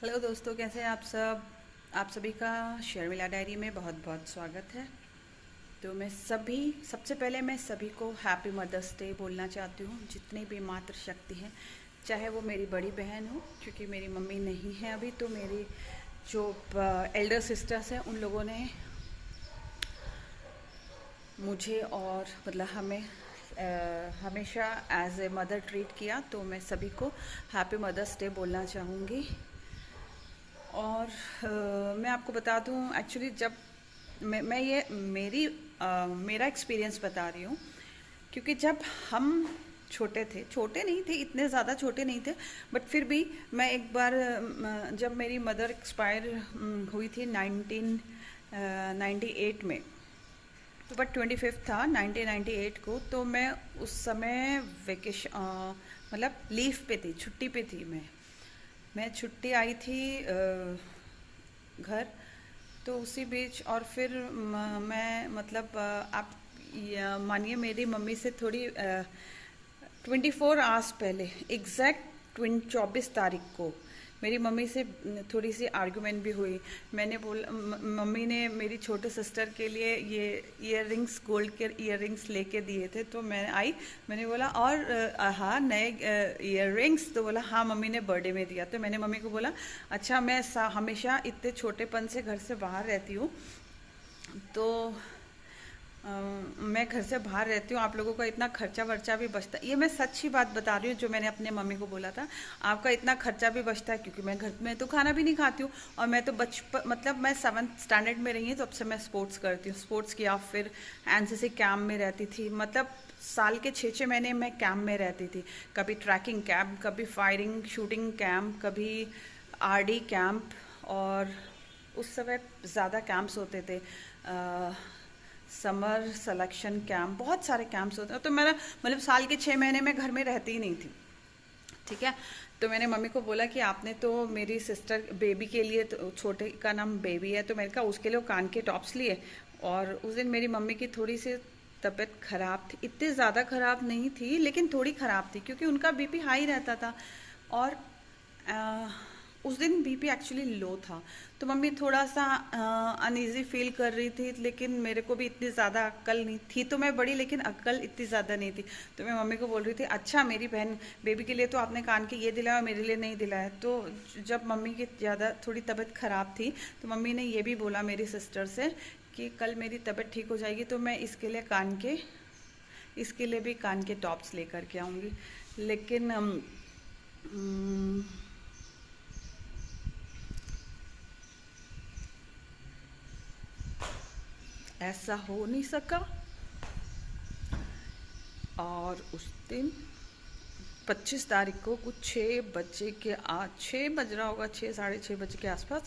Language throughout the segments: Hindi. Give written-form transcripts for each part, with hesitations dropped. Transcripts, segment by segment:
हेलो दोस्तों, कैसे हैं आप सब। आप सभी का शर्मिला डायरी में बहुत बहुत स्वागत है। तो सबसे पहले मैं सभी को हैप्पी मदर्स डे बोलना चाहती हूँ। जितनी भी मातृशक्ति हैं, चाहे वो मेरी बड़ी बहन हो, क्योंकि मेरी मम्मी नहीं है अभी, तो मेरी जो एल्डर सिस्टर्स हैं उन लोगों ने मुझे और मतलब हमें हमेशा एज ए मदर ट्रीट किया। तो मैं सभी को हैप्पी मदर्स डे बोलना चाहूँगी। और मैं आपको बता दूं, एक्चुअली जब मैं ये मेरा एक्सपीरियंस बता रही हूँ, क्योंकि जब हम छोटे नहीं थे, इतने ज़्यादा छोटे नहीं थे, बट फिर भी मैं एक बार जब मेरी मदर एक्सपायर हुई थी 1998 में, तो बट 25 था 1998 को। तो मैं उस समय मतलब लीव पे थी, छुट्टी पे थी। मैं छुट्टी आई थी घर। तो उसी बीच और फिर मैं मतलब आप मानिए मेरी मम्मी से थोड़ी 24 आवर्स पहले, एग्जैक्ट 24 तारीख को मेरी मम्मी से थोड़ी सी आर्गुमेंट भी हुई। मैंने बोला, मम्मी ने मेरी छोटे सिस्टर के लिए ये ईयर रिंग्स, गोल्ड के ईयर रिंग्स लेके दिए थे। तो मैं आई, मैंने बोला और हाँ नए ईयर रिंग्स। तो बोला हाँ मम्मी ने बर्थडे में दिया। तो मैंने मम्मी को बोला अच्छा, मैं हमेशा इतने छोटेपन से घर से बाहर रहती हूँ, तो मैं घर से बाहर रहती हूँ, आप लोगों का इतना खर्चा वर्चा भी बचता है। ये मैं सच्ची बात बता रही हूँ, जो मैंने अपने मम्मी को बोला था। आपका इतना खर्चा भी बचता है, क्योंकि मैं घर में तो खाना भी नहीं खाती हूँ। और मैं तो मतलब मैं 7th स्टैंडर्ड में रही हूँ, तब से मैं स्पोर्ट्स करती हूँ। स्पोर्ट्स किया, फिर एनसीसी कैंप में रहती थी। मतलब साल के 6 महीने मैं कैंप में रहती थी। कभी ट्रैकिंग कैंप, कभी फायरिंग शूटिंग कैंप, कभी आरडी कैंप। और उस समय ज़्यादा कैंप्स होते थे, समर सिलेक्शन कैंप, बहुत सारे कैंप्स होते हैं। तो मेरा मतलब साल के 6 महीने में घर में रहती ही नहीं थी, ठीक है। तो मैंने मम्मी को बोला कि आपने तो मेरी सिस्टर बेबी के लिए, तो छोटे का नाम बेबी है, तो मैंने कहा उसके लिए कान के टॉप्स लिए। और उस दिन मेरी मम्मी की थोड़ी सी तबीयत ख़राब थी, इतनी ज़्यादा ख़राब नहीं थी लेकिन थोड़ी ख़राब थी, क्योंकि उनका बीपी हाई रहता था। और उस दिन बीपी एक्चुअली लो था। तो मम्मी थोड़ा सा अनईजी फील कर रही थी, लेकिन मेरे को भी इतनी ज़्यादा अक्ल नहीं थी। तो मैं बड़ी, लेकिन अक्ल इतनी ज़्यादा नहीं थी। तो मैं मम्मी को बोल रही थी अच्छा मेरी बहन बेबी के लिए तो आपने कान के ये दिलाया और मेरे लिए नहीं दिलाया। तो जब मम्मी की ज़्यादा थोड़ी तबीयत ख़राब थी, तो मम्मी ने ये भी बोला मेरी सिस्टर से कि कल मेरी तबीयत ठीक हो जाएगी तो मैं इसके लिए भी कान के टॉप्स लेकर के आऊँगी। लेकिन ऐसा हो नहीं सका। और उस दिन 25 तारीख को कुछ 6 बज रहा होगा, 6 साढ़े 6 बजे के आसपास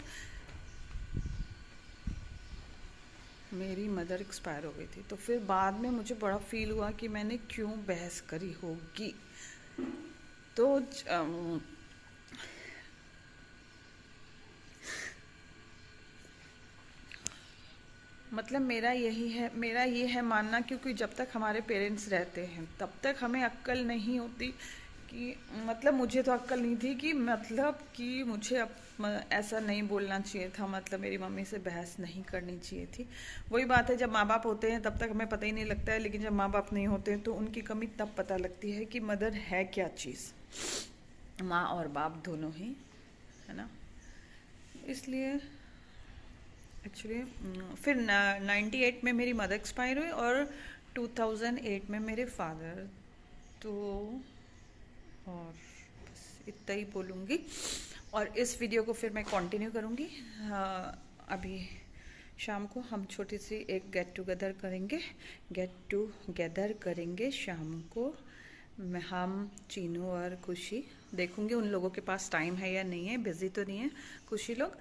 मेरी मदर एक्सपायर हो गई थी। तो फिर बाद में मुझे बड़ा फील हुआ कि मैंने क्यों बहस करी होगी। तो मतलब मेरा ये है मानना, क्योंकि जब तक हमारे पेरेंट्स रहते हैं तब तक हमें अक्ल नहीं होती कि, मतलब मुझे तो अक्ल नहीं थी कि मतलब कि मुझे अब ऐसा नहीं बोलना चाहिए था, मतलब मेरी मम्मी से बहस नहीं करनी चाहिए थी। वही बात है, जब माँ बाप होते हैं तब तक हमें पता ही नहीं लगता है, लेकिन जब माँ बाप नहीं होते हैं तो उनकी कमी तब पता लगती है कि मदर है क्या चीज़। माँ और बाप दोनों ही, है ना। इसलिए एक्चुअली फिर 98 में मेरी मदर एक्सपायर हुई और 2008 में मेरे फादर। तो और बस इतना ही बोलूँगी। और इस वीडियो को फिर मैं कंटिन्यू करूँगी। अभी शाम को हम छोटी सी एक गेट टूगेदर करेंगे शाम को। हम चीनू और खुशी, देखूँगी उन लोगों के पास टाइम है या नहीं है, बिज़ी तो नहीं है खुशी लोग।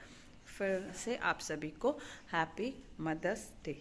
फिर से आप सभी को हैप्पी मदर्स डे।